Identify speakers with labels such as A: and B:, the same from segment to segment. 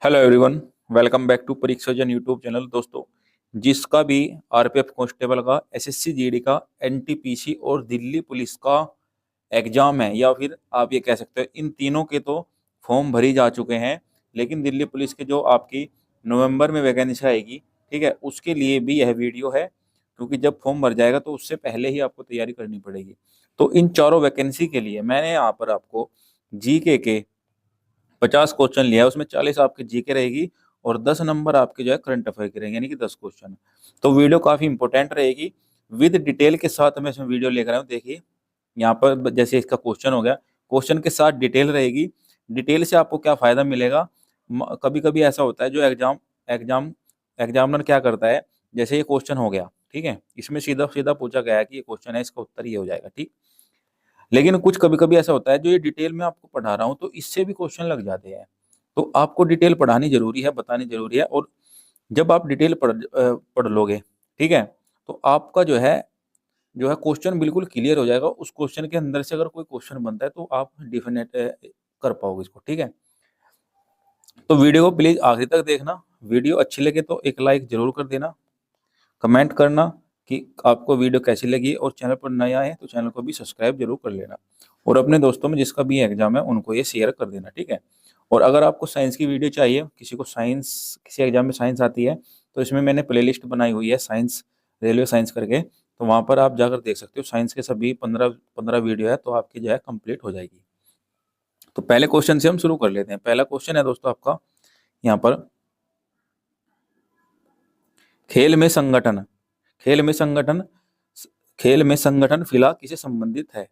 A: Hello everyone, welcome back to Pariksha Jan YouTube channel. दोस्तों, जिसका भी आरपीएफ कांस्टेबल का, एसएससी जीडी का, एनटीपीसी और दिल्ली पुलिस का एग्जाम है, या फिर आप ये कह सकते हो इन तीनों के तो फॉर्म भरी जा चुके हैं। लेकिन दिल्ली पुलिस के जो आपकी नवंबर में वैकेंसी आएगी, ठीक है, उसके लिए भी यह वीडियो है, क्योंकि जब फॉर्म भर जाएगा तो उससे पहले ही आपको तैयारी करनी पड़ेगी। तो इन चारों वैकेंसी के लिए मैंने यहाँ पर आपको जीके के 50 क्वेश्चन लिया है। उसमें 40 आपके जीके रहेगी और 10 नंबर आपके जो है करंट अफेयर के रहेंगे, यानी कि 10 क्वेश्चन। तो वीडियो काफी इंपॉर्टेंट रहेगी, विद डिटेल के साथ मैं इसमें वीडियो लेकर आया हूँ। देखिए यहाँ पर जैसे इसका क्वेश्चन हो गया, क्वेश्चन के साथ डिटेल रहेगी। डिटेल से आपको क्या फायदा मिलेगा? कभी कभी ऐसा होता है जो एग्जाम एग्जामिनर क्या करता है, जैसे ये क्वेश्चन हो गया, ठीक है, इसमें सीधा सीधा पूछा गया है कि ये क्वेश्चन है, इसका उत्तर ये हो जाएगा, ठीक। लेकिन कुछ कभी कभी ऐसा होता है जो ये डिटेल में आपको पढ़ा रहा हूँ तो इससे भी क्वेश्चन लग जाते हैं। तो आपको डिटेल पढ़ानी जरूरी है, बतानी जरूरी है। और जब आप डिटेल पढ़ लोगे, ठीक है, तो आपका जो है क्वेश्चन बिल्कुल क्लियर हो जाएगा। उस क्वेश्चन के अंदर से अगर कोई क्वेश्चन बनता है तो आप डिफिनेट कर पाओगे इसको, ठीक है। तो वीडियो को प्लीज आखिर तक देखना। वीडियो अच्छी लगे तो एक लाइक जरूर कर देना, कमेंट करना कि आपको वीडियो कैसी लगी, और चैनल पर नया है तो चैनल को भी सब्सक्राइब जरूर कर लेना, और अपने दोस्तों में जिसका भी एग्जाम है उनको ये शेयर कर देना, ठीक है। और अगर आपको साइंस की वीडियो चाहिए, किसी को साइंस, किसी एग्जाम में साइंस आती है, तो इसमें मैंने प्लेलिस्ट बनाई हुई है साइंस, रेलवे साइंस करके, तो वहाँ पर आप जाकर देख सकते हो। साइंस के सभी 15 वीडियो है, तो आपकी जो है कंप्लीट हो जाएगी। तो पहले क्वेश्चन से हम शुरू कर लेते हैं। पहला क्वेश्चन है दोस्तों आपका यहाँ पर, खेल में संगठन खेल में संगठन खेल में संगठन फिला किसे संबंधित है?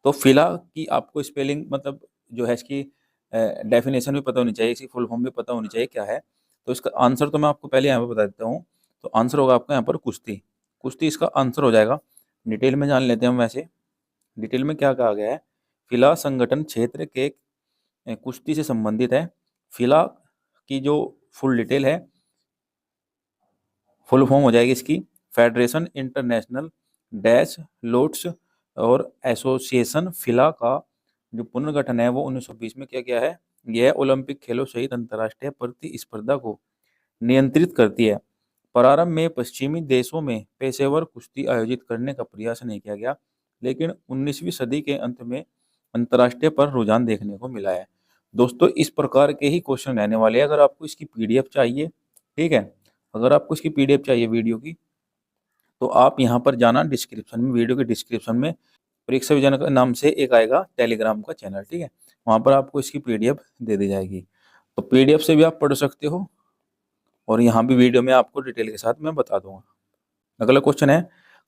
A: तो फिला की आपको स्पेलिंग, मतलब जो है इसकी डेफिनेशन भी पता होनी चाहिए, इसकी फुल फॉर्म भी पता होनी चाहिए क्या है। तो इसका आंसर तो मैं आपको पहले यहाँ पे बता देता हूँ। तो आंसर होगा आपका यहाँ पर कुश्ती। कुश्ती इसका आंसर हो जाएगा। डिटेल में जान लेते हैं हम। वैसे डिटेल में क्या कहा गया है, फिला संगठन क्षेत्र के कुश्ती से संबंधित है। फिला की जो फुल डिटेल है, फुल फॉर्म हो जाएगी इसकी, फेडरेशन इंटरनेशनल डैश लोट्स और एसोसिएशन फिला का जो पुनर्गठन है वो 1920 में किया गया है। यह ओलंपिक खेलों सहित अंतर्राष्ट्रीय प्रतिस्पर्धा को नियंत्रित करती है। प्रारंभ में पश्चिमी देशों में पेशेवर कुश्ती आयोजित करने का प्रयास नहीं किया गया, लेकिन 19वीं सदी के अंत में अंतर्राष्ट्रीय पर रुझान देखने को मिला है। दोस्तों, इस प्रकार के ही क्वेश्चन रहने वाले हैं। अगर आपको इसकी पीडीएफ चाहिए, ठीक है, अगर आपको इसकी पीडीएफ चाहिए वीडियो की, तो आप यहाँ पर जाना डिस्क्रिप्शन में, वीडियो के डिस्क्रिप्शन में परीक्षा विजन का नाम से एक आएगा टेलीग्राम का चैनल, ठीक है, वहाँ पर आपको इसकी पीडीएफ दे दी जाएगी। तो पीडीएफ से भी आप पढ़ सकते हो, और यहाँ भी वीडियो में आपको डिटेल के साथ मैं बता दूंगा। अगला क्वेश्चन है,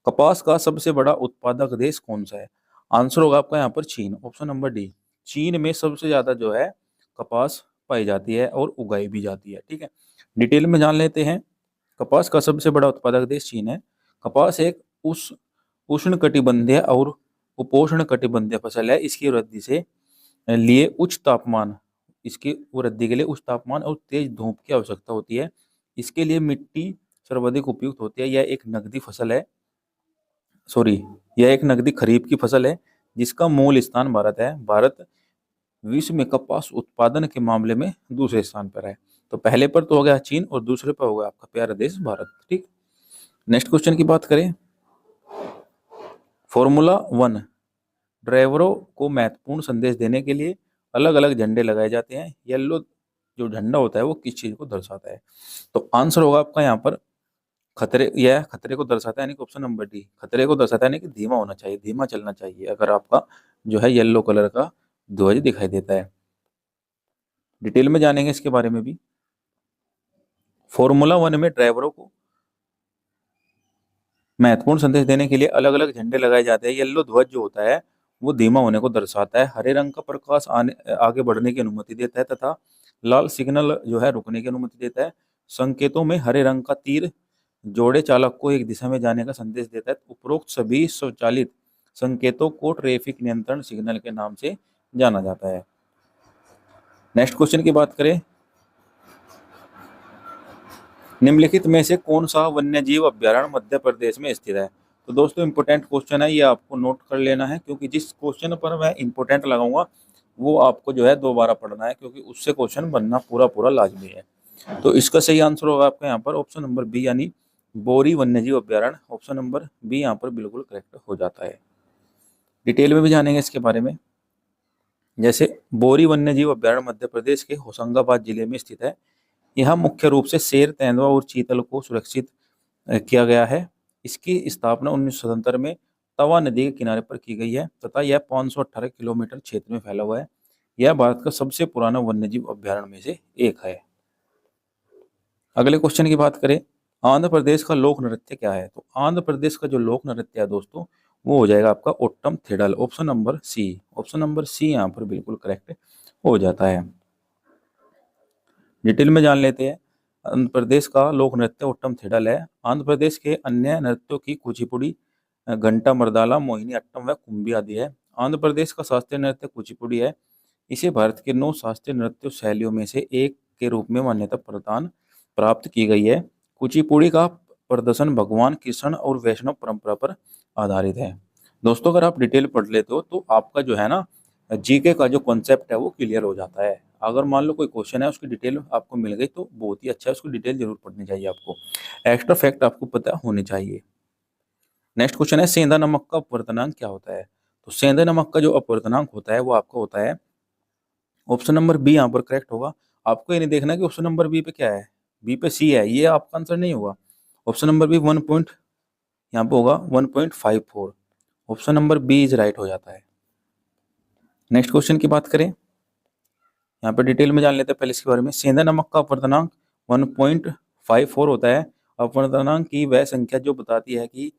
A: कपास का सबसे बड़ा उत्पादक देश कौन सा है? आंसर होगा आपका यहाँ पर चीन, ऑप्शन नंबर डी। चीन में सबसे ज्यादा जो है कपास पाई जाती है और उगाई भी जाती है, ठीक है। डिटेल में जान लेते हैं। कपास का सबसे बड़ा उत्पादक देश चीन है। कपास एक उस उष्ण कटिबंधीय और उपोष्ण कटिबंधीय फसल है। इसकी वृद्धि से लिए उच्च तापमान इसकी वृद्धि के लिए उच्च तापमान और तेज धूप की आवश्यकता होती है। इसके लिए मिट्टी सर्वाधिक उपयुक्त होती है। यह एक नकदी खरीफ की फसल है जिसका मूल स्थान भारत है। भारत विश्व में कपास उत्पादन के मामले में दूसरे स्थान पर है। तो पहले पर तो हो गया चीन और दूसरे पर होगा आपका प्यारा देश भारत, ठीक। नेक्स्ट क्वेश्चन की बात करें, फॉर्मूला 1 ड्राइवरों को महत्वपूर्ण संदेश देने के लिए अलग अलग झंडे लगाए जाते हैं। येलो जो झंडा होता है वो किस चीज को दर्शाता है? तो आंसर होगा आपका यहाँ पर खतरे। यह खतरे को दर्शाता है, यानी कि ऑप्शन नंबर डी, खतरे को दर्शाता है, यानी कि धीमा होना चाहिए, धीमा चलना चाहिए अगर आपका जो है येलो कलर का ध्वज दिखाई देता है। डिटेल में जानेंगे इसके बारे में भी। फॉर्मूला 1 में ड्राइवरों को महत्वपूर्ण संदेश देने के लिए अलग अलग झंडे लगाए जाते हैं। येलो ध्वज जो होता है वो धीमा होने को दर्शाता है। हरे रंग का प्रकाश आगे बढ़ने की अनुमति देता है, तथा लाल सिग्नल जो है रुकने की अनुमति देता है। संकेतों में हरे रंग का तीर जोड़े चालक को एक दिशा में जाने का संदेश देता है। उपरोक्त सभी स्वचालित संकेतों को ट्रैफिक नियंत्रण सिग्नल के नाम से जाना जाता है। नेक्स्ट क्वेश्चन की बात करें, निम्नलिखित में से कौन सा वन्यजीव अभ्यारण्य मध्य प्रदेश में स्थित है? तो दोस्तों इंपोर्टेंट क्वेश्चन है, ये आपको नोट कर लेना है, क्योंकि जिस क्वेश्चन पर मैं इंपोर्टेंट लगाऊंगा वो आपको जो है दोबारा पढ़ना है, क्योंकि उससे क्वेश्चन बनना पूरा पूरा लाजमी है। तो इसका सही आंसर होगा आपका यहाँ पर ऑप्शन नंबर बी, यानी बोरी वन्यजीव अभ्यारण्य। ऑप्शन नंबर बी यहाँ पर बिल्कुल करेक्ट हो जाता है। डिटेल में भी जानेंगे इसके बारे में। जैसे बोरी वन्यजीव अभ्यारण्य मध्य प्रदेश के होशंगाबाद जिले में स्थित है। यह मुख्य रूप से शेर, तेंदुआ और चीतल को सुरक्षित किया गया है। इसकी स्थापना 1977 में तवा नदी के किनारे पर की गई है तथा यह 518 किलोमीटर क्षेत्र में फैला हुआ है। यह भारत का सबसे पुराना वन्यजीव अभ्यारण्य में से एक है। अगले क्वेश्चन की बात करें, आंध्र प्रदेश का लोक नृत्य क्या है? तो आंध्र प्रदेश का जो लोक नृत्य है दोस्तों, वो हो जाएगा आपका ओट्टम थिडल। Option number C. Option number C यहाँ पर बिल्कुल करेक्ट हो जाता है। डिटेल में जान लेते हैं। आंध्र प्रदेश का लोक नृत्य ओट्टम थिडल है। आंध्र प्रदेश के अन्य नृत्यों की कुचिपुड़ी, घंटा मर्दाला, मोहिनी अट्टम व कुंभी आदि है। आंध्र प्रदेश का शास्त्रीय नृत्य कुचिपुड़ी है। इसे भारत के 9 शास्त्रीय नृत्य शैलियों में से एक के रूप में मान्यता प्रदान प्राप्त की गई है। कुचिपुड़ी का प्रदर्शन भगवान कृष्ण और वैष्णव परंपरा पर आधारित है। दोस्तों अगर आप डिटेल पढ़ लेते हो तो आपका जो है ना जीके का जो कॉन्सेप्ट है वो क्लियर हो जाता है। अगर मान लो कोई क्वेश्चन है उसकी डिटेल आपको मिल गई तो बहुत ही अच्छा है, उसकी डिटेल जरूर पढ़नी चाहिए आपको। एक्स्ट्रा फैक्ट आपको पता होनी चाहिए। नेक्स्ट क्वेश्चन है, सेंधा नमक का अपवर्तनांक क्या होता है? तो सेंधा नमक का जो अपवर्तनांक होता है वो आपका होता है ऑप्शन नंबर बी, यहाँ पर करेक्ट होगा। आपको ये नहीं देखना कि ऑप्शन नंबर बी पे क्या है, बी पे सी है, ये आपका आंसर नहीं होगा। ऑप्शन नंबर बी 1 पॉइंट यहाँ पे होगा 1.54। Option number B is right हो जाता है। नेक्स्ट क्वेश्चन की बात करें, यहाँ पे डिटेल में जान लेते हैं पहले इसके बारे में। सेंधा नमक का अपवर्तनांक 1.54 होता है। अपवर्तनांक की वह संख्या जो बताती है कि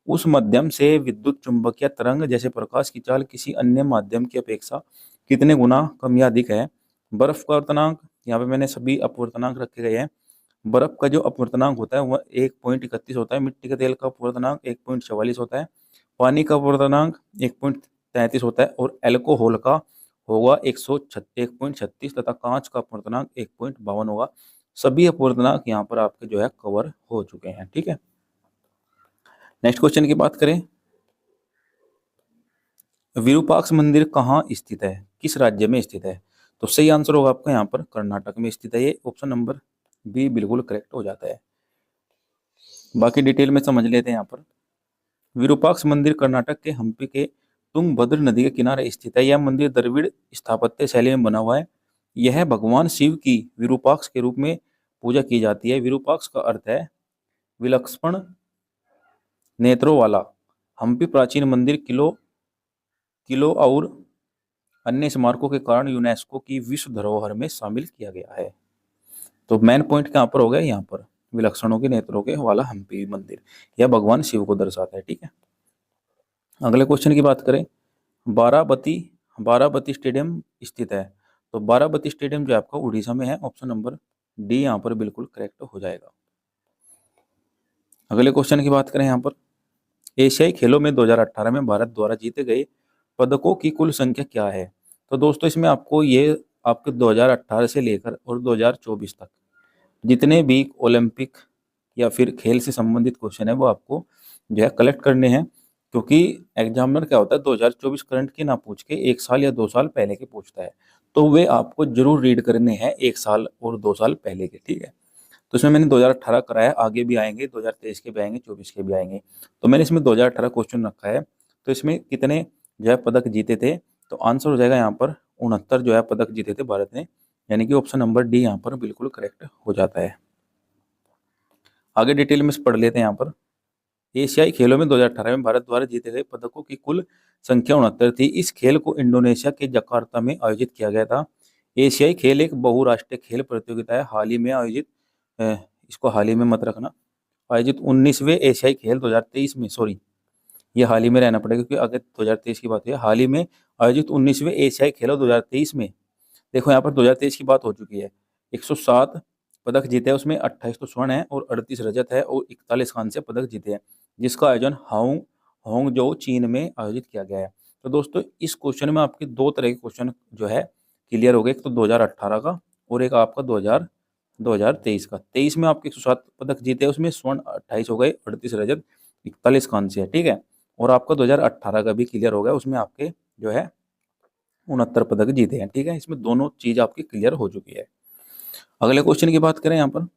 A: उस माध्यम से विद्युत चुंबकीय तरंग जैसे प्रकाश की चाल किसी अन्य माध्यम की अपेक्षा कितने गुना कम या अधिक है। बर्फ का अपवर्तनांक, यहाँ पे मैंने सभी अपवर्तनांक रखे गए हैं। बर्फ का जो अपवर्तनांक होता है वह 1.31 होता है। मिट्टी के तेल का अपवर्तनांक 1.44 होता है। पानी का अपवर्तनांक 1.33 होता है और एल्कोहल का होगा 1.36 तथा कांच का अपवर्तनांक 1.52 होगा। सभी अपवर्तनांक यहाँ पर आपके जो है कवर हो चुके हैं। ठीक है, नेक्स्ट क्वेश्चन की बात करें, विरूपाक्ष मंदिर कहाँ स्थित है, किस राज्य में स्थित है? तो सही आंसर होगा आपका यहाँ पर कर्नाटक में स्थित है। ये ऑप्शन नंबर बी बिल्कुल करेक्ट हो जाता है। बाकी डिटेल में समझ लेते हैं। यहाँ पर विरूपाक्ष मंदिर कर्नाटक के हम्पी के तुंगभद्र नदी के किनारे स्थित है। यह मंदिर द्रविड़ स्थापत्य शैली में बना हुआ है। यह भगवान शिव की विरूपाक्ष के रूप में पूजा की जाती है। विरूपाक्ष का अर्थ है विलक्षण नेत्रों वाला। हम्पी प्राचीन मंदिर किलो और अन्य स्मारकों के कारण यूनेस्को की विश्व धरोहर में शामिल किया गया है। तो मेन पॉइंट कहाँ पर हो गया, यहाँ पर विलक्षणों के नेत्रों के वाला हम्पी मंदिर, यह भगवान शिव को दर्शाता है। ठीक है, अगले क्वेश्चन की बात करें, बाराबती स्टेडियम स्थित है। तो बाराबती स्टेडियम जो आपका उड़ीसा में है। ऑप्शन नंबर डी यहाँ पर बिल्कुल करेक्ट हो जाएगा। अगले क्वेश्चन की बात करें, यहाँ पर एशियाई खेलों में 2018 में भारत द्वारा जीते गए पदकों की कुल संख्या क्या है? तो दोस्तों इसमें आपको ये आपके 2018 से लेकर और 2024 तक जितने भी ओलंपिक या फिर खेल से संबंधित क्वेश्चन है वो आपको जो है कलेक्ट करने हैं, क्योंकि एग्जामिनर क्या होता है 2024 करंट के ना पूछ के 1 साल या 2 साल पहले के पूछता है, तो वे आपको जरूर रीड करने हैं 1 साल और 2 साल पहले के। ठीक है, तो इसमें मैंने 2018 कराया, आगे भी आएंगे, 2023 के भी आएंगे, 24 के भी आएंगे। तो मैंने इसमें 2018 क्वेश्चन रखा है। तो इसमें कितने जो है पदक जीते थे? तो आंसर हो जाएगा यहाँ पर 69 जो है पदक जीते थे भारत ने, यानी कि ऑप्शन नंबर डी यहाँ पर बिल्कुल करेक्ट हो जाता है। आगे डिटेल में पढ़ लेते हैं। यहाँ पर एशियाई खेलों में 2018 में भारत द्वारा जीते गए पदकों की कुल संख्या 69 थी। इस खेल को इंडोनेशिया के जकार्ता में आयोजित किया गया था। एशियाई खेल एक बहुराष्ट्रीय खेल प्रतियोगिता है। हाल ही में आयोजित इसको हाल ही में मत रखना, आयोजित 19वें एशियाई खेल 2023 में, सॉरी ये हाल ही में रहना पड़ेगा क्योंकि अगर 2023 की बात है, हाल ही में आयोजित 19वें एशियाई खेलों 2023 में। देखो यहाँ पर 2023 की बात हो चुकी है। 107 पदक जीते हैं, उसमें 28 तो स्वर्ण है और 38 रजत है और 41 कांस्य पदक जीते हैं, जिसका आयोजन हांगझोउ चीन में आयोजित किया गया है। तो दोस्तों इस क्वेश्चन में आपके 2 तरह के क्वेश्चन जो है क्लियर हो गए, एक तो 2018 का और एक आपका 2023 का। 23 में आपके 107 पदक जीते, उसमें स्वर्ण 28 हो गए, 38 रजत, 41 कांस्य है। ठीक है, और आपका 2018 का भी क्लियर हो गया, उसमें आपके जो है 69 पदक जीते हैं। ठीक है, इसमें दोनों चीज आपकी क्लियर हो चुकी है। अगले क्वेश्चन की बात करें यहाँ पर,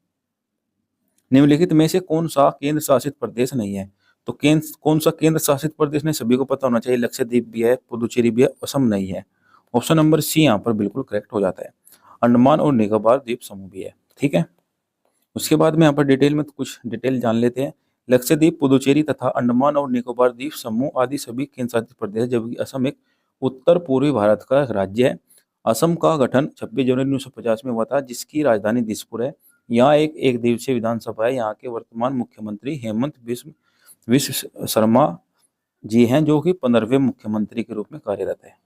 A: निम्नलिखित में से कौन सा केंद्र शासित प्रदेश नहीं है? तो केंद्र कौन सा केंद्र शासित प्रदेश नहीं, सभी को पता होना चाहिए। लक्षद्वीप भी है, पुदुचेरी भी है, असम नहीं है। ऑप्शन नंबर सी यहाँ पर बिल्कुल करेक्ट हो जाता है। अंडमान और निकोबार द्वीप समूह भी है। ठीक है, उसके बाद में यहाँ पर डिटेल में कुछ डिटेल जान लेते हैं। लक्षद्वीप, पुदुचेरी तथा अंडमान और निकोबार द्वीप समूह आदि सभी केंद्र शासित प्रदेश है, जबकि असम एक उत्तर पूर्वी भारत का राज्य है। असम का गठन 26 जनवरी 1950 में हुआ था, जिसकी राजधानी दिसपुर है। यहाँ एक दिवसीय विधानसभा है। यहाँ के वर्तमान मुख्यमंत्री हेमंत विश्व शर्मा जी हैं, जो कि 15वें मुख्यमंत्री के रूप में कार्यरत है।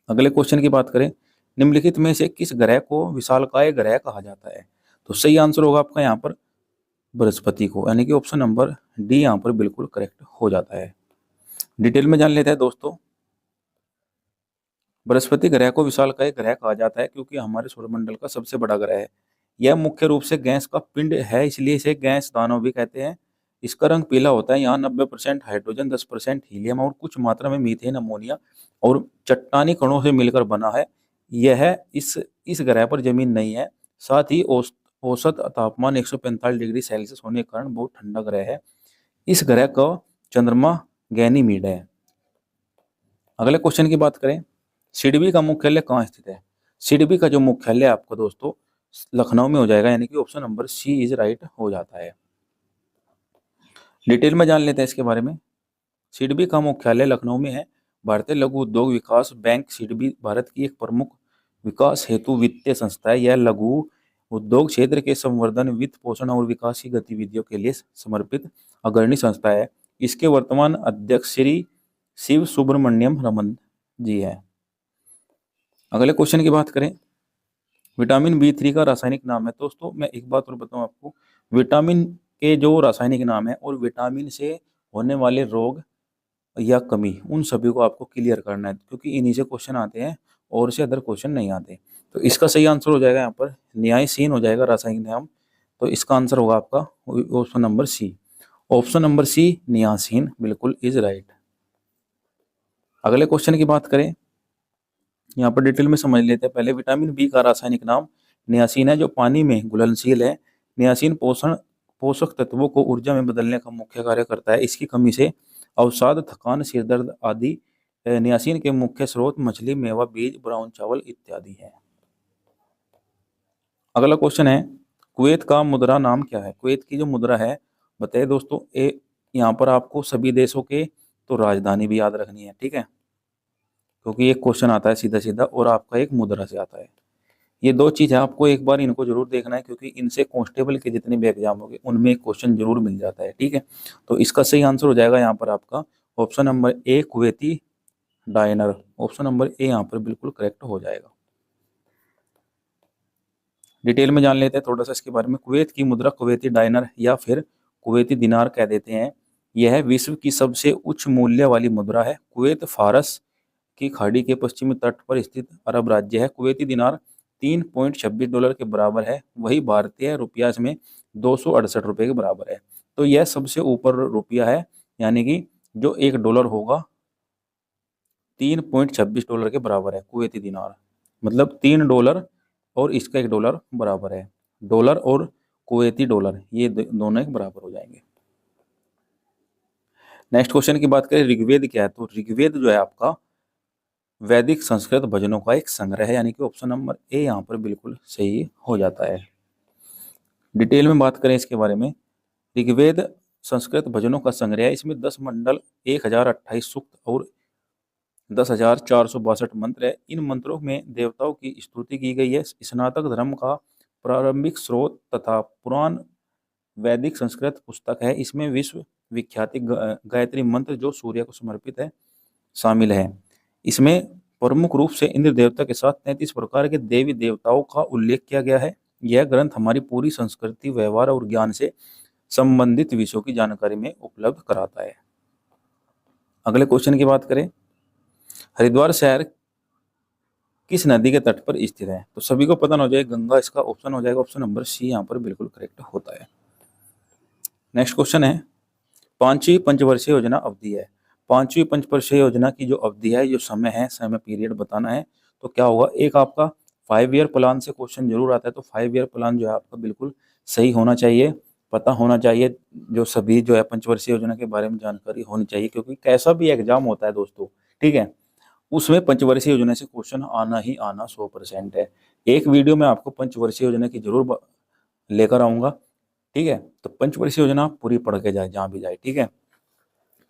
A: अगले क्वेश्चन की बात करें, निम्नलिखित में से किस ग्रह को विशालकाय ग्रह कहा जाता है? तो सही आंसर होगा आपका यहाँ पर बृहस्पति को, यानी कि ऑप्शन नंबर डी यहाँ पर बिल्कुल करेक्ट हो जाता है। डिटेल में जान लेते हैं दोस्तों। बृहस्पति ग्रह को विशालकाय ग्रह कहा जाता है क्योंकि हमारे सौरमंडल का सबसे बड़ा ग्रह है। यह मुख्य रूप से गैस का पिंड है, इसलिए इसे गैस दानव भी कहते हैं। इसका रंग पीला होता है। यहाँ 90% हाइड्रोजन, 10% हीलियम और कुछ मात्रा में मीथेन, अमोनिया और चट्टानी कणों से मिलकर बना है। यह इस ग्रह पर जमीन नहीं है। साथ ही औसत तापमान 145 डिग्री सेल्सियस होने के कारण बहुत ठंडा ग्रह है। इस ग्रह का चंद्रमा गैनीमीड है। अगले क्वेश्चन की बात करें, सिडबी का मुख्यालय कहाँ स्थित है? सिडबी का जो मुख्यालय आपका दोस्तों लखनऊ में हो जाएगा, यानी कि option number C is right हो जाता है। डिटेल में जान लेते हैं इसके बारे में। सिडबी का मुख्यालय लखनऊ में है। भारतीय लघु उद्योग विकास बैंक सिडबी भारत की एक प्रमुख विकास हेतु वित्तीय संस्था है। यह लघु उद्योग क्षेत्र के संवर्धन, वित्त पोषण और विकास की गतिविधियों के लिए समर्पित अग्रणी संस्था है। इसके वर्तमान अध्यक्ष श्री शिव सुब्रमण्यम रमन जी है। अगले क्वेश्चन की बात करें, विटामिन B3 का रासायनिक नाम है। दोस्तों मैं एक बात और बताऊं आपको, विटामिन के जो रासायनिक नाम है और विटामिन से होने वाले रोग या कमी, उन सभी को आपको क्लियर करना है, क्योंकि इन्हीं से क्वेश्चन आते हैं और से अदर क्वेश्चन नहीं आते। तो इसका सही आंसर हो जाएगा यहाँ पर नियासिन हो जाएगा रासायनिक नाम। तो इसका आंसर होगा आपका option number C. Option number C niacin बिल्कुल इज राइट। अगले क्वेश्चन की बात करें, यहाँ पर डिटेल में समझ लेते हैं। पहले विटामिन बी का रासायनिक नाम नियासिन है, जो पानी में घुलनशील है। नियासिन पोषक तत्वों को ऊर्जा में बदलने का मुख्य कार्य करता है। इसकी कमी से अवसाद, थकान, सिरदर्द आदि नियासिन के मुख्य स्रोत मछली, मेवा, बीज, ब्राउन चावल इत्यादि है। अगला क्वेश्चन है, कुवैत का मुद्रा नाम क्या है? कुवैत की जो मुद्रा है बताइए दोस्तों। यहाँ पर आपको सभी देशों के तो राजधानी भी याद रखनी है, ठीक है, क्योंकि एक क्वेश्चन आता है सीधा सीधा और आपका एक मुद्रा से आता है। ये दो चीज़ है, आपको एक बार इनको जरूर देखना है, क्योंकि इनसे कांस्टेबल के जितने भी एग्जाम होंगे उनमें एक क्वेश्चन जरूर मिल जाता है। ठीक है, तो इसका सही आंसर हो जाएगा यहाँ पर आपका ऑप्शन नंबर ए, कुवैती डायनर। ऑप्शन नंबर ए यहाँ पर बिल्कुल करेक्ट हो जाएगा। डिटेल में जान लेते हैं थोड़ा सा इसके बारे में। कुवैत की मुद्रा कुवैती डायनर या फिर कुवैती दिनार कह देते हैं। यह विश्व की सबसे उच्च मूल्य वाली मुद्रा है। कुवैत फारस की खाड़ी के पश्चिमी तट पर स्थित अरब राज्य है। कुवैती दिनार $3.26 के बराबर है। वही भारतीय रुपया में 268 रुपये के बराबर है। तो यह सबसे ऊपर रुपया है, यानी कि जो $1 होगा $3.26 के बराबर है। कुवैती दिनार मतलब $3 और इसका $1 बराबर है। डॉलर और कुवैती डॉलर ये दोनों एक बराबर हो जाएंगे। नेक्स्ट क्वेश्चन की बात करें, ऋग्वेद क्या है? तो ऋग्वेद जो है आपका वैदिक संस्कृत भजनों का एक संग्रह है, यानी कि ऑप्शन नंबर ए यहाँ पर बिल्कुल सही हो जाता है। डिटेल में बात करें इसके बारे में, ऋग्वेद संस्कृत भजनों का संग्रह है। इसमें 10 मंडल, 1028 सूक्त और 10,462 मंत्र है। इन मंत्रों में देवताओं की स्तुति की गई है। स्नातक धर्म का प्रारंभिक स्रोत तथा पुराण वैदिक संस्कृत पुस्तक है। इसमें विश्व विख्यात गायत्री मंत्र जो सूर्य को समर्पित है शामिल है। इसमें प्रमुख रूप से इंद्र देवता के साथ 33 प्रकार के देवी देवताओं का उल्लेख किया गया है। यह ग्रंथ हमारी पूरी संस्कृति, व्यवहार और ज्ञान से संबंधित विषयों की जानकारी में उपलब्ध कराता है। अगले क्वेश्चन की बात करें, हरिद्वार शहर किस नदी के तट पर स्थित है? तो सभी को पता ना हो जाए, गंगा इसका ऑप्शन हो जाएगा। ऑप्शन नंबर सी यहाँ पर बिल्कुल करेक्ट होता है। नेक्स्ट क्वेश्चन है, पांचवी पंचवर्षीय योजना अवधि है। पांचवी पंचवर्षीय योजना की जो अवधि है, जो समय है, समय पीरियड बताना है, तो क्या होगा, एक आपका 5 ईयर प्लान से क्वेश्चन जरूर आता है, तो 5 ईयर प्लान जो है आपका बिल्कुल सही होना चाहिए, पता होना चाहिए, जो सभी जो है पंचवर्षीय योजना के बारे में जानकारी होनी चाहिए, क्योंकि कैसा भी एग्जाम होता है दोस्तों, ठीक है, उसमें पंचवर्षीय योजना से क्वेश्चन आना ही आना 100% है। एक वीडियो में आपको पंचवर्षीय योजना की जरूर लेकर आऊंगा, ठीक है, तो पंचवर्षीय योजना पूरी पढ़ के जाए जहाँ भी जाए, ठीक है।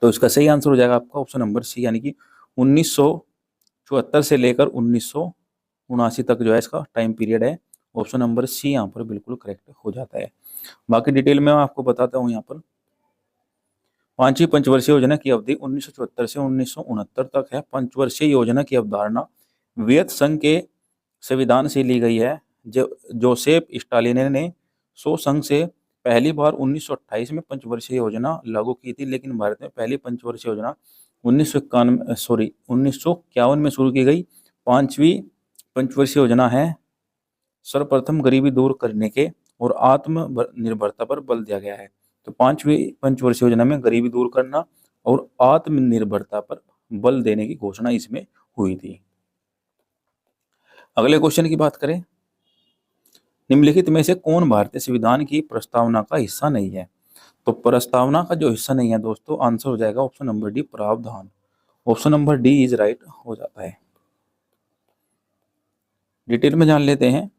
A: तो इसका सही आंसर हो जाएगा आपका ऑप्शन नंबर सी, यानी कि 1974 से लेकर 1979 तक जो है इसका टाइम पीरियड है। ऑप्शन नंबर सी यहाँ पर बिल्कुल करेक्ट हो जाता है। बाकी डिटेल में मैं आपको बताता हूँ। यहाँ पर पांचवी पंचवर्षीय योजना की अवधि 1974 से 1969 तक है। पंचवर्षीय योजना की अवधारणा वियत संघ के संविधान से ली गई है। जोसेफ स्टालिन ने सो संघ से पहली बार 1928 में पंचवर्षीय योजना लागू की थी, लेकिन भारत में पहली पंचवर्षीय योजना 1951 में शुरू की गई। पांचवी पंचवर्षीय योजना है सर्वप्रथम गरीबी दूर करने के और आत्मनिर्भरता पर बल दिया गया है। तो पांचवी पंचवर्षीय योजना में गरीबी दूर करना और आत्मनिर्भरता पर बल देने की घोषणा इसमें हुई थी। अगले क्वेश्चन की बात करें, निम्नलिखित में से कौन भारतीय संविधान की प्रस्तावना का हिस्सा नहीं है? तो प्रस्तावना का जो हिस्सा नहीं है दोस्तों, आंसर हो जाएगा ऑप्शन नंबर डी, प्रावधान। Option number D is right हो जाता है। डिटेल में जान लेते हैं।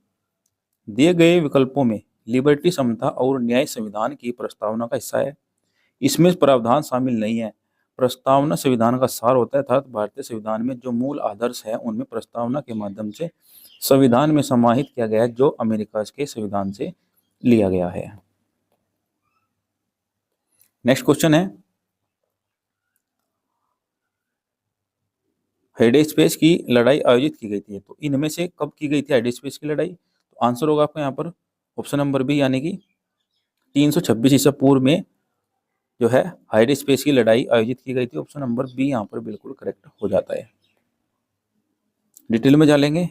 A: दिए गए विकल्पों में लिबर्टी, समता और न्याय संविधान की प्रस्तावना का हिस्सा है। इसमें प्रावधान शामिल नहीं है। प्रस्तावना संविधान का सार होता है, अर्थात भारतीय संविधान में जो मूल आदर्श है उनमें प्रस्तावना के माध्यम से संविधान में समाहित किया गया है, जो अमेरिका के संविधान से लिया गया है। नेक्स्ट क्वेश्चन है, हाइडेस्पेस की लड़ाई आयोजित की गई थी, तो इनमें से कब की गई थी हाइडेस्पेस की लड़ाई? तो आंसर होगा आपका यहाँ पर ऑप्शन नंबर बी, यानी कि 326 ईसा पूर्व में जो है हाइडेस्पेस की लड़ाई आयोजित की गई थी। ऑप्शन नंबर बी यहाँ पर बिल्कुल करेक्ट हो जाता है। डिटेल में जानेंगे।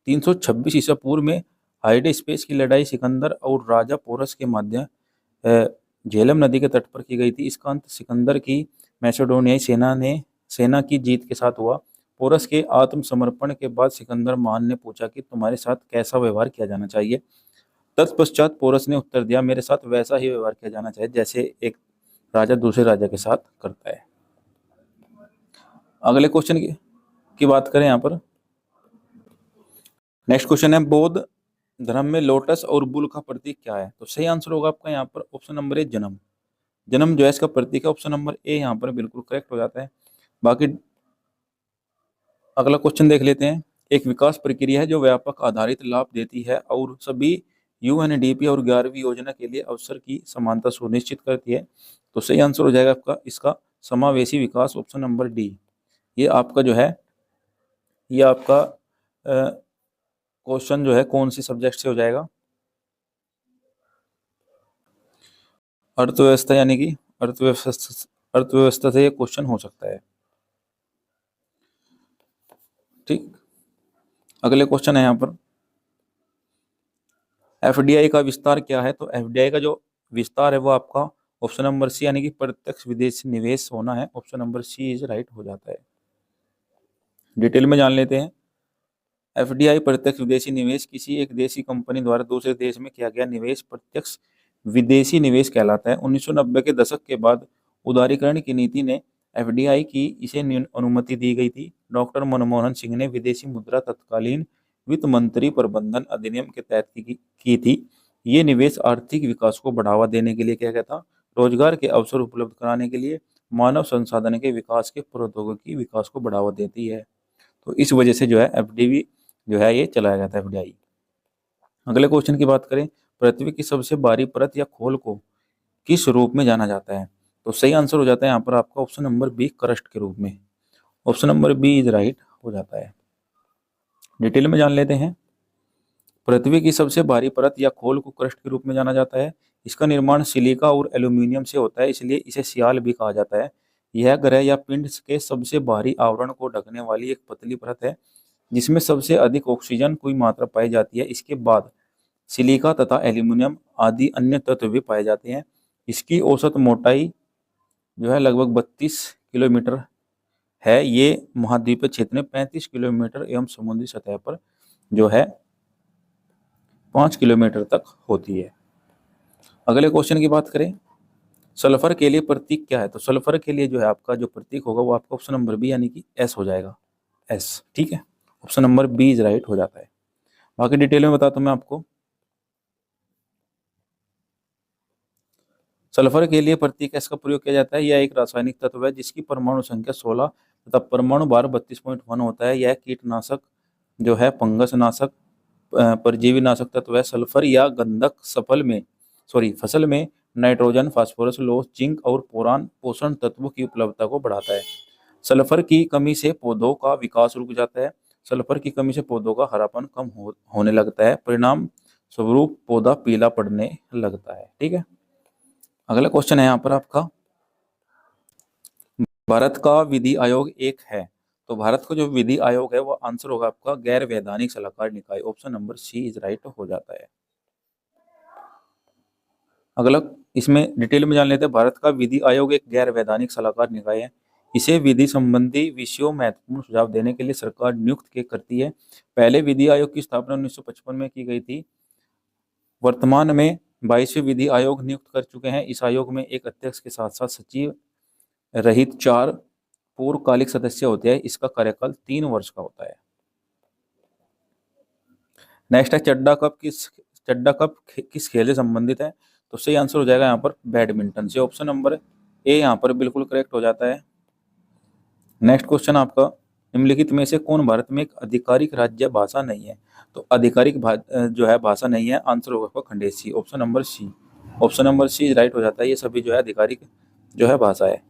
A: 326 ईसा पूर्व में हाइडेस्पेस की लड़ाई सिकंदर और राजा पोरस के माध्यम झेलम नदी के तट पर की गई थी। इसका अंत सिकंदर की मैसेडोनियाई सेना की जीत के साथ हुआ। पोरस के आत्मसमर्पण के बाद सिकंदर महान ने पूछा कि तुम्हारे साथ कैसा व्यवहार किया जाना चाहिए। तत्पश्चात पोरस ने उत्तर दिया, मेरे साथ वैसा ही व्यवहार किया जाना चाहिए जैसे एक राजा दूसरे राजा के साथ करता है। अगले क्वेश्चन की बात करें यहाँ पर। नेक्स्ट क्वेश्चन है, बौद्ध धर्म में लोटस और बुल का प्रतीक क्या है? तो सही आंसर होगा आपका यहाँ पर ऑप्शन नंबर ए, जन्म। जन्म जो है इसका प्रतीक है। ऑप्शन नंबर ए यहाँ पर बिल्कुल करेक्ट हो जाता है। बाकी अगला क्वेश्चन देख लेते हैं। एक विकास प्रक्रिया है जो व्यापक आधारित लाभ देती है और सभी यूएनडीपी और 11वीं योजना के लिए अवसर की समानता सुनिश्चित करती है। तो सही आंसर हो जाएगा आपका इसका समावेशी विकास, ऑप्शन नंबर डी। ये आपका जो है, ये आपका क्वेश्चन जो है कौन सी सब्जेक्ट से हो जाएगा? अर्थव्यवस्था, यानी कि अर्थव्यवस्था से ये क्वेश्चन हो सकता है। ठीक, अगले क्वेश्चन है यहाँ पर, एफडीआई का विस्तार क्या है? तो एफडीआई का जो विस्तार है वो आपका ऑप्शन नंबर सी, यानी कि प्रत्यक्ष विदेशी निवेश होना है। Option number C is right हो जाता है। डिटेल में जान लेते हैं। एफडीआई प्रत्यक्ष विदेशी निवेश किसी एक देशी कंपनी द्वारा दूसरे देश में किया गया निवेश प्रत्यक्ष विदेशी निवेश कहलाता है। 1990 के दशक के बाद उदारीकरण की नीति ने एफडीआई की इसे अनुमति दी गई थी। डॉक्टर मनमोहन सिंह ने विदेशी मुद्रा तत्कालीन वित्त मंत्री प्रबंधन अधिनियम के तहत की थी। ये निवेश आर्थिक विकास को बढ़ावा देने के लिए किया गया था, रोजगार के अवसर उपलब्ध कराने के लिए, मानव संसाधन के विकास के प्रौद्योगिकी विकास को बढ़ावा देती है। तो इस वजह से जो है एफडीआई जो है ये चलाया गया था, एफडीआई। अगले क्वेश्चन की बात करें, पृथ्वी की सबसे बाहरी परत या खोल को किस रूप में जाना जाता है? तो सही आंसर हो जाता है यहाँ पर आपका ऑप्शन नंबर बी, क्रस्ट के रूप में। Option number B is right हो जाता है। डिटेल में जान लेते हैं। पृथ्वी की सबसे बाहरी परत या खोल को क्रस्ट के रूप में जाना जाता है। इसका निर्माण सिलिका और एल्यूमिनियम से होता है, इसलिए इसे सियाल भी कहा जाता है। यह ग्रह या पिंड के सबसे बाहरी आवरण को ढकने वाली एक पतली परत है जिसमें सबसे अधिक ऑक्सीजन की मात्रा पाई जाती है। इसके बाद सिलिका तथा एल्यूमिनियम आदि अन्य तत्व भी पाए जाते हैं। इसकी औसत मोटाई जो है लगभग 32 किलोमीटर है ये महाद्वीपीय क्षेत्र में 35 किलोमीटर एवं समुद्री सतह पर जो है 5 किलोमीटर तक होती है। अगले क्वेश्चन की बात करें, सल्फर के लिए प्रतीक क्या है? तो सल्फर के लिए जो है आपका जो प्रतीक होगा वो आपका ऑप्शन नंबर बी यानी कि एस हो जाएगा, एस। ठीक है, option number B is right हो जाता है। बाकी डिटेल में बताता हूं मैं आपको। सल्फर के लिए प्रतीक एस का प्रयोग किया जाता है। यह एक रासायनिक तत्व है जिसकी परमाणु संख्या 16 तथा परमाणु भार 32.1 होता है। यह कीटनाशक जो है, फंगस नाशक, परजीवी नाशक तत्व है। सल्फर या गंधक फसल में नाइट्रोजन, फास्फोरस, लोह, जिंक और बोरान पोषण तत्वों की उपलब्धता को बढ़ाता है। सल्फर की कमी से पौधों का विकास रुक जाता है। सल्फर की कमी से पौधों का हरापन कम होने लगता है। परिणाम स्वरूप पौधा पीला पड़ने लगता है। ठीक है, अगला क्वेश्चन है यहाँ पर आपका, भारत का विधि आयोग एक है। तो भारत का जो विधि आयोग है वो आंसर होगा आपका गैर वैधानिक सलाहकार निकाय, option number C is right हो जाता है। अगला इसमें डिटेल में जान लेते हैं। भारत का विधि आयोग एक गैर वैधानिक सलाहकार निकाय है। इसे विधि संबंधी विषयों महत्वपूर्ण सुझाव देने के लिए सरकार नियुक्त के करती है। पहले विधि आयोग की स्थापना 1955 में की गई थी। वर्तमान में 22वें विधि आयोग नियुक्त कर चुके हैं। इस आयोग में एक अध्यक्ष के साथ साथ सचिव रहित 4 पूर्णकालिक सदस्य होते हैं। इसका कार्यकाल 3 वर्ष का होता है। नेक्स्ट है, चड्डा कप किस खेल से संबंधित है? तो सही आंसर हो जाएगा यहाँ पर बैडमिंटन से, ऑप्शन नंबर ए यहाँ पर बिल्कुल करेक्ट हो जाता है। नेक्स्ट क्वेश्चन आपका, निम्नलिखित में से कौन भारत में एक आधिकारिक राज्य भाषा नहीं है? तो आधिकारिक जो है भाषा नहीं है, आंसर होगा आपका खंडेसी, option number C. Option number C right हो जाता है। ये सभी जो है आधिकारिक जो है भाषा है।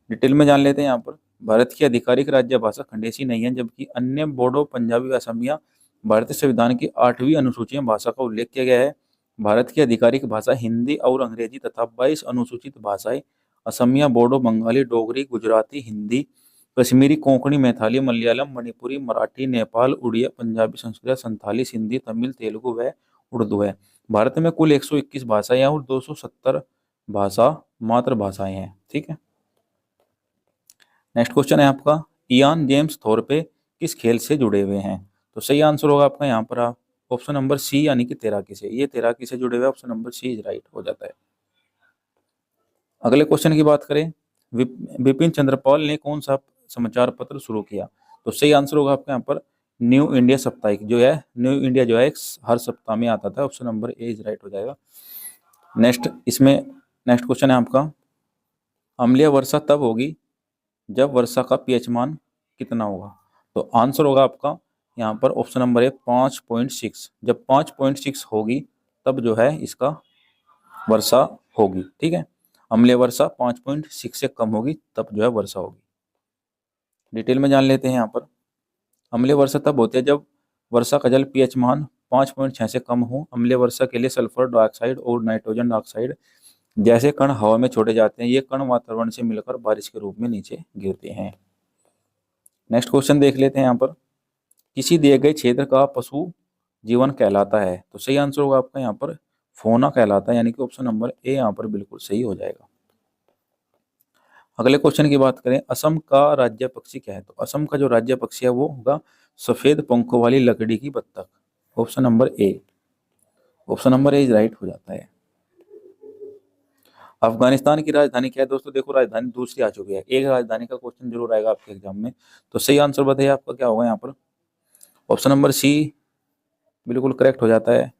A: डिटेल में जान लेते हैं यहाँ पर। भारत की आधिकारिक राज्य भाषा खंडेसी नहीं है, जबकि अन्य बोडो, पंजाबी व असमिया भारतीय संविधान की 8वीं अनुसूची में भाषा का उल्लेख किया गया है। भारत की आधिकारिक भाषा हिंदी और अंग्रेजी तथा 22 अनुसूचित भाषाएं असमिया, बोडो, बंगाली, डोगरी, गुजराती, हिंदी, कश्मीरी, कोंकणी, मैथिली, मलयालम, मणिपुरी, मराठी, नेपाल, उड़िया, पंजाबी, संस्कृत, संथाली, सिंधी, तमिल, तेलुगु व उर्दू है। भारत में कुल 121 भाषाएं हैं और 270 भाषा मातृभाषाएं हैं। ठीक है, नेक्स्ट क्वेश्चन है आपका, इयान जेम्स थोरपे किस खेल से जुड़े हुए हैं? तो सही आंसर होगा आपका यहाँ पर आप ऑप्शन नंबर सी यानी कि तैराकी से। ये तैराकी से जुड़े हुए, option number C is right हो जाता है। अगले क्वेश्चन की बात करें, बिपिन चंद्रपाल ने कौन सा समाचार पत्र शुरू किया? तो सही आंसर होगा आपका यहाँ पर न्यू इंडिया साप्ताहिक जो है, न्यू इंडिया जो है हर सप्ताह में आता था, option number A is right हो जाएगा। नेक्स्ट क्वेश्चन है आपका, अम्लीय वर्षा तब होगी जब वर्षा का पीएच मान कितना होगा? तो आंसर होगा आपका यहाँ पर ऑप्शन नंबर है 5.6। जब 5.6 होगी तब जो है इसका वर्षा होगी। ठीक है, अम्लीय वर्षा 5.6 से कम होगी तब जो है वर्षा होगी। डिटेल में जान लेते हैं यहाँ पर। अम्लीय वर्षा तब होती है जब वर्षा का जल पीएच मान 5.6 से कम हो। अम्लीय वर्षा के लिए सल्फर डाइऑक्साइड और नाइट्रोजन डाइऑक्साइड जैसे कण हवा में छोड़े जाते हैं। ये कण वातावरण से मिलकर बारिश के रूप में नीचे गिरते हैं। नेक्स्ट क्वेश्चन देख लेते हैं यहाँ पर, किसी दिए गए क्षेत्र का पशु जीवन कहलाता है? तो सही आंसर होगा आपका यहाँ पर फोना कहलाता है, यानी कि ऑप्शन नंबर ए यहाँ पर बिल्कुल सही हो जाएगा। अगले क्वेश्चन की बात करें, असम का राज्य पक्षी क्या है? तो असम का जो राज्य पक्षी है वो होगा सफेद पंखों वाली लकड़ी की बत्तख, ऑप्शन नंबर ए। ऑप्शन नंबर ए राइट हो जाता है। अफगानिस्तान की राजधानी क्या है? दोस्तों देखो, राजधानी दूसरी आ चुकी है, एक राजधानी का क्वेश्चन जरूर आएगा आपके एग्जाम में। तो सही आंसर बताइए आपका क्या होगा यहाँ पर? ऑप्शन नंबर सी बिल्कुल करेक्ट हो जाता है,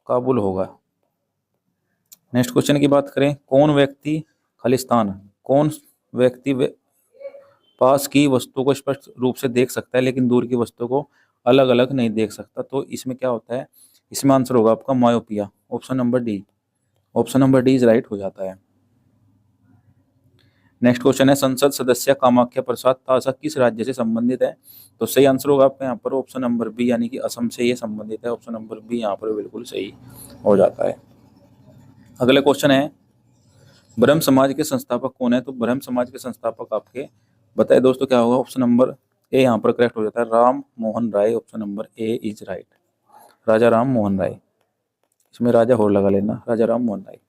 A: काबुल होगा। नेक्स्ट क्वेश्चन की बात करें, कौन व्यक्ति पास की वस्तु को स्पष्ट रूप से देख सकता है लेकिन दूर की वस्तु को अलग अलग नहीं देख सकता? तो इसमें क्या होता है? इसमें आंसर होगा आपका myopia, option number D. Option number D is right हो जाता है। नेक्स्ट क्वेश्चन है, संसद सदस्य कामाख्या प्रसाद तासा किस राज्य से संबंधित है? तो सही आंसर होगा आपका यहाँ पर ऑप्शन नंबर बी, यानी कि असम से ये संबंधित है। ऑप्शन नंबर बी यहाँ पर बिल्कुल सही हो जाता है। अगला क्वेश्चन है, ब्रह्म समाज के संस्थापक कौन है? तो ब्रह्म समाज के संस्थापक आपके बताए दोस्तों क्या होगा? ऑप्शन नंबर ए यहाँ पर करेक्ट हो जाता है, Ram Mohan Roy. Option number A is right, Raja Ram Mohan Roy. इसमें राजा और लगा लेना, राजा राम मोहन राय।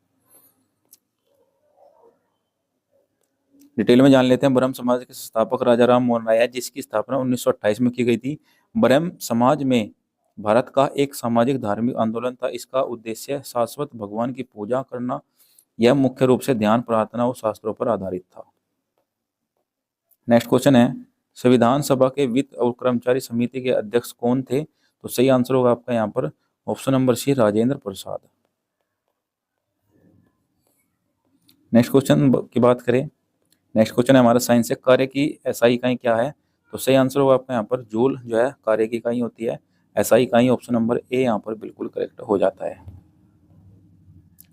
A: डिटेल में जान लेते हैं। ब्रह्म समाज के संस्थापक राजा राम मोहन राय है, जिसकी स्थापना 1928 में की गई थी। ब्रह्म समाज में भारत का एक सामाजिक धार्मिक आंदोलन था। इसका उद्देश्य शाश्वत भगवान की पूजा करना। यह मुख्य रूप से ध्यान, प्रार्थना और शास्त्रों पर आधारित था। नेक्स्ट क्वेश्चन है, संविधान सभा के वित्त और कर्मचारी समिति के अध्यक्ष कौन थे? तो सही आंसर होगा आपका यहाँ पर ऑप्शन नंबर सी, राजेंद्र प्रसाद। नेक्स्ट क्वेश्चन की बात करें, नेक्स्ट क्वेश्चन है हमारा साइंस से, कार्य की एसआई इकाई क्या है? तो सही आंसर होगा आपका यहाँ पर जूल जो है कार्य की इकाई होती है। एसआई इकाई ऑप्शन नंबर ए यहाँ पर बिल्कुल करेक्ट हो जाता है।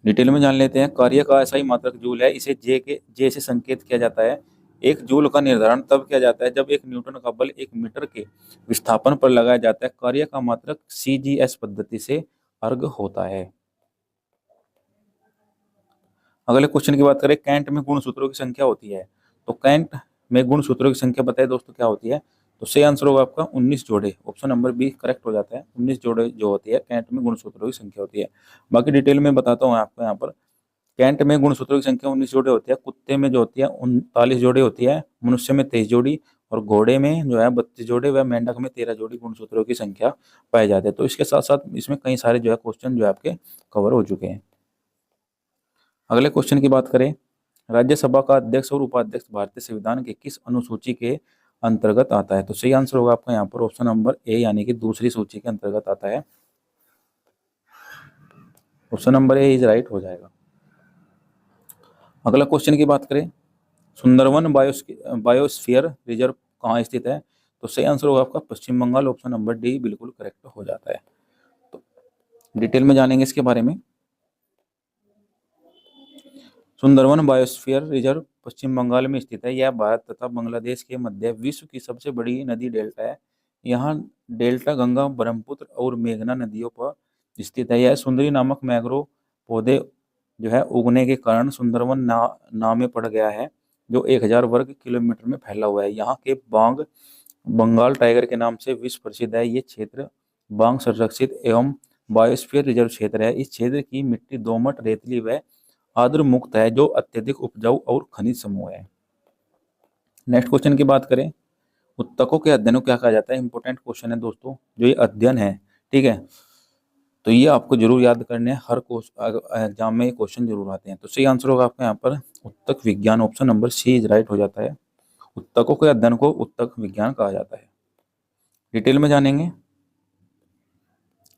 A: डिटेल में जान लेते हैं, कार्य का एसआई मात्रक जूल है। इसे जे से संकेत किया जाता है। एक जूल का निर्धारण तब किया जाता है जब एक न्यूटन का बल 1 मीटर के विस्थापन पर लगाया जाता है। कार्य का मात्रक सीजीएस पद्धति से अर्घ होता है। अगले क्वेश्चन की बात करें, कैंट में गुणसूत्रों की संख्या होती है। तो कैंट में गुणसूत्रों की संख्या बताए दोस्तों क्या होती है? तो सही आंसर होगा आपका 19 जोड़े, ऑप्शन नंबर बी करेक्ट हो जाता है। 19 जोड़े जो होती है कैंट में गुणसूत्रों की संख्या होती है। बाकी डिटेल में बताता हूँ आपको यहाँ पर। कैंट में गुणसूत्रों की संख्या 19 जोड़े होती है। कुत्ते में जो होती है 39 जोड़े होती है, मनुष्य में 23 जोड़ी, और घोड़े में जो है 32 जोड़े, व मेंढक में 13 जोड़ी गुणसूत्रों की संख्या पाई जाती है। तो इसके साथ साथ इसमें कई सारे जो है क्वेश्चन जो है आपके कवर हो चुके हैं। अगले क्वेश्चन की बात करें, राज्यसभा का अध्यक्ष और उपाध्यक्ष भारतीय संविधान के किस अनुसूची के अंतर्गत आता है? तो सही आंसर होगा आपका यहाँ पर ऑप्शन नंबर ए, यानी कि दूसरी सूची के अंतर्गत आता है। Option number A is right हो जाएगा। अगला क्वेश्चन की बात करें, सुंदरवन बायोस्फीयर रिजर्व कहाँ स्थित है? तो सही आंसर होगा आपका पश्चिम बंगाल, ऑप्शन नंबर डी बिल्कुल करेक्ट हो जाता है। तो डिटेल में जानेंगे इसके बारे में। सुंदरवन बायोस्फीयर रिजर्व पश्चिम बंगाल में स्थित है। यह भारत तथा बांग्लादेश के मध्य विश्व की सबसे बड़ी नदी डेल्टा है। यहाँ डेल्टा गंगा, ब्रह्मपुत्र और मेघना नदियों पर स्थित है। यह सुंदरी नामक मैंग्रोव पौधे जो है उगने के कारण सुंदरवन नाम में पड़ गया है, जो 1000 वर्ग किलोमीटर में फैला हुआ है। यहाँ के बांग बंगाल टाइगर के नाम से विश्व प्रसिद्ध है। ये क्षेत्र बांग संरक्षित एवं बायोस्फीयर रिजर्व क्षेत्र है। इस क्षेत्र की मिट्टी दोमट, रेतीली व आर्द्र मुक्त है, जो अत्यधिक उपजाऊ और खनिज समूह है। नेक्स्ट क्वेश्चन की बात करें, उत्तकों के अध्ययन को क्या कहा जाता है? इंपॉर्टेंट क्वेश्चन है दोस्तों, जो ये अध्ययन है, ठीक है, तो ये आपको जरूर याद करने हैं। हर एग्जाम में ये क्वेश्चन जरूर आते हैं। तो सही आंसर होगा आपका यहाँ पर उत्तक विज्ञान, option number C is right हो जाता है। उत्तकों के अध्ययन को उत्तक विज्ञान कहा जाता है। डिटेल में जानेंगे,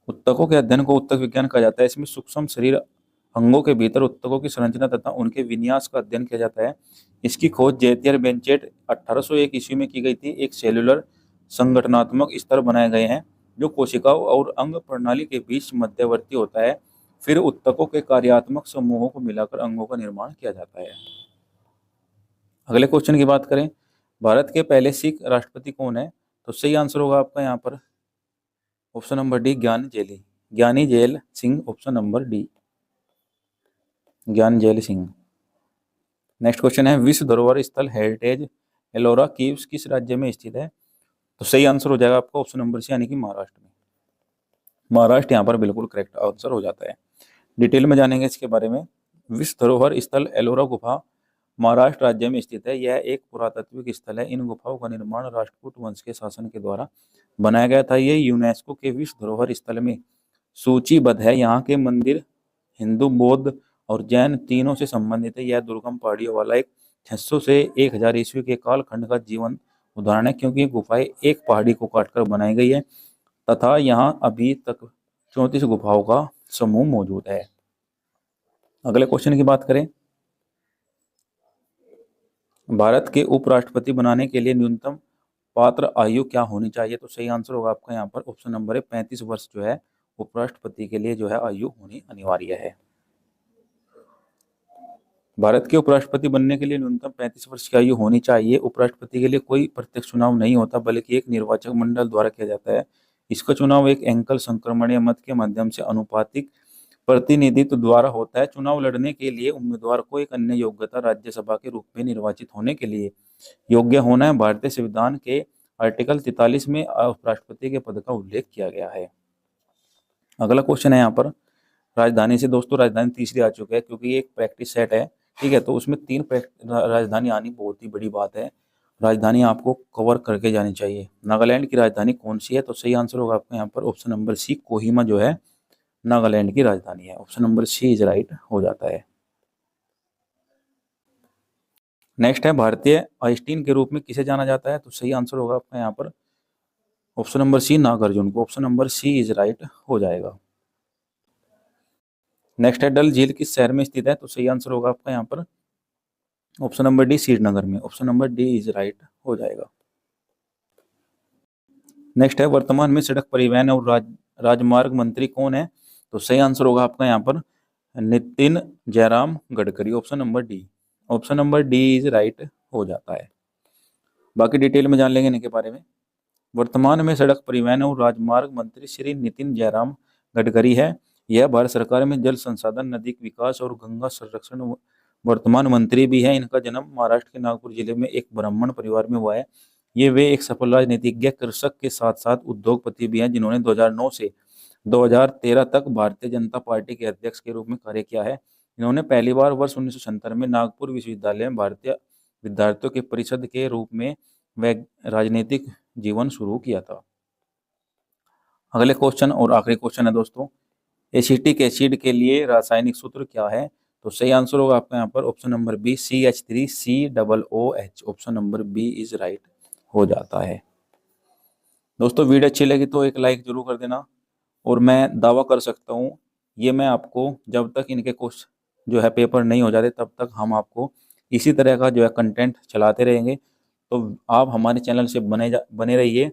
A: उत्तकों के अध्ययन को उत्तक विज्ञान कहा जाता है। इसमें सूक्ष्म शरीर अंगों के भीतर उत्तकों की संरचना तथा उनके विन्यास का अध्ययन किया जाता है। इसकी खोज जेतियर बेंचेट 1801 ईस्वी में की गई थी। एक सेलुलर संगठनात्मक स्तर बनाए गए हैं जो कोशिकाओं और अंग प्रणाली के बीच मध्यवर्ती होता है। फिर उत्तकों के कार्यात्मक समूहों को मिलाकर अंगों का निर्माण किया जाता है। अगले क्वेश्चन की बात करें, भारत के पहले सिख राष्ट्रपति कौन है? तो सही आंसर होगा आपका यहाँ पर option number D, Giani Zail Singh, option number D, Gyan Zail Singh. Next question है, विश्व धरोहर स्थल हेरिटेज एलोरा कीव्स किस राज्य में स्थित है? तो सही आंसर हो जाएगा आपका ऑप्शन नंबर सी, यानी कि महाराष्ट्र में। महाराष्ट्र यहाँ पर बिल्कुल करेक्ट आंसर हो जाता है। डिटेल में जानेंगे इसके बारे में। विश्व धरोहर स्थल एलोरा गुफा महाराष्ट्र राज्य में स्थित है। यह एक पुरातात्विक स्थल है। इन गुफाओं का निर्माण राष्ट्रकूट वंश के शासन के द्वारा बनाया गया था। ये यूनेस्को के विश्व धरोहर स्थल में सूचीबद्ध है। यहाँ के मंदिर हिंदू, बौद्ध और जैन तीनों से संबंधित है। यह दुर्गम पहाड़ियों वाला एक 600 से 1000 ईस्वी के कालखंड का जीवन उदाहरण है, क्योंकि गुफाएं एक पहाड़ी को काटकर बनाई गई है तथा यहाँ अभी तक 34 गुफाओं का समूह मौजूद है। अगले क्वेश्चन की बात करें, भारत के उपराष्ट्रपति बनाने के लिए न्यूनतम पात्र आयु क्या होनी चाहिए? तो सही आंसर होगा आपका यहाँ पर ऑप्शन नंबर है 35 वर्ष जो है उपराष्ट्रपति के लिए जो है आयु होनी अनिवार्य है। भारत के उपराष्ट्रपति बनने के लिए न्यूनतम 35 वर्ष की आयु होनी चाहिए। उपराष्ट्रपति के लिए कोई प्रत्यक्ष चुनाव नहीं होता, बल्कि एक निर्वाचक मंडल द्वारा किया जाता है। इसका चुनाव एक एकल संक्रमणीय मत के माध्यम से अनुपातिक प्रतिनिधित्व द्वारा होता है। चुनाव लड़ने के लिए उम्मीदवार को एक अन्य योग्यता राज्यसभा के रूप में निर्वाचित होने के लिए योग्य होना है। भारतीय संविधान के आर्टिकल 43 में उपराष्ट्रपति के पद का उल्लेख किया गया है। अगला क्वेश्चन है यहाँ पर राजधानी से। दोस्तों राजधानी तीसरी आ चुका है, क्योंकि ये एक प्रैक्टिस सेट है, ठीक है, तो उसमें 3 राजधानी आनी बहुत ही बड़ी बात है। राजधानी आपको कवर करके जानी चाहिए। नागालैंड की राजधानी कौन सी है? तो सही आंसर होगा आपका यहाँ पर ऑप्शन नंबर सी, कोहिमा जो है नागालैंड की राजधानी है। Option number C is right हो जाता है। नेक्स्ट है, भारतीय आइंस्टीन के रूप में किसे जाना जाता है? तो सही आंसर होगा आपका यहाँ पर ऑप्शन नंबर सी, नागार्जुन को। Option number C is right हो जाएगा। नेक्स्ट है, डल झील किस शहर में स्थित है? तो सही आंसर होगा आपका यहाँ पर ऑप्शन नंबर डी, श्रीनगर में। Option number D is right हो जाएगा। नेक्स्ट है, वर्तमान में सड़क परिवहन और राजमार्ग मंत्री कौन है? तो सही आंसर होगा आपका यहाँ पर Nitin Jairam Gadkari. Option number D. Option number D is right हो जाता है। बाकी डिटेल में जान लेंगे इनके बारे में। वर्तमान में सड़क परिवहन और राजमार्ग मंत्री श्री नितिन जयराम गडकरी है। यह भारत सरकार में जल संसाधन, नदी विकास और गंगा संरक्षण वर्तमान मंत्री भी हैं। इनका जन्म महाराष्ट्र के नागपुर जिले में एक ब्राह्मण परिवार में हुआ है। ये वे एक सफल राजनीतिज्ञ, कृषक के साथ साथ उद्योगपति भी हैं, जिन्होंने 2009 से 2013 तक भारतीय जनता पार्टी के अध्यक्ष के रूप में कार्य किया है। इन्होंने पहली बार वर्ष 1977 में नागपुर विश्वविद्यालय में भारतीय विद्यार्थियों के परिषद के रूप में राजनीतिक जीवन शुरू किया था। अगले क्वेश्चन और आखिरी क्वेश्चन है दोस्तों, एसिटिक एसिड के लिए रासायनिक सूत्र क्या है? तो सही आंसर होगा आपका यहाँ पर option number B, CH3COOH। Option number B is right हो जाता है। दोस्तों वीडियो अच्छी लगी तो एक लाइक जरूर कर देना, और मैं दावा कर सकता हूँ ये मैं आपको जब तक इनके क्वेश्चन जो है पेपर नहीं हो जाते तब तक हम आपको इसी तरह का जो है कंटेंट चलाते रहेंगे। तो आप हमारे चैनल से बने रहिए।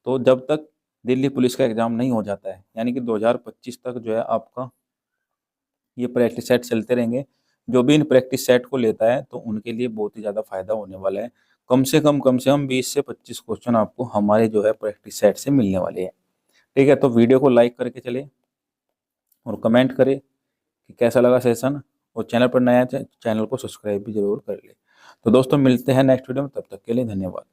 A: तो जब तक दिल्ली पुलिस का एग्ज़ाम नहीं हो जाता है, यानी कि 2025 तक जो है आपका ये प्रैक्टिस सेट चलते रहेंगे। जो भी इन प्रैक्टिस सेट को लेता है तो उनके लिए बहुत ही ज़्यादा फायदा होने वाला है। कम से कम 20 से 25 क्वेश्चन आपको हमारे जो है प्रैक्टिस सेट से मिलने वाले हैं। ठीक है, तो वीडियो को लाइक करके चले और कमेंट करें कि कैसा लगा सेशन, और चैनल पर नया है चैनल को सब्सक्राइब भी जरूर कर ले। तो दोस्तों मिलते हैं नेक्स्ट वीडियो में, तब तक के लिए धन्यवाद।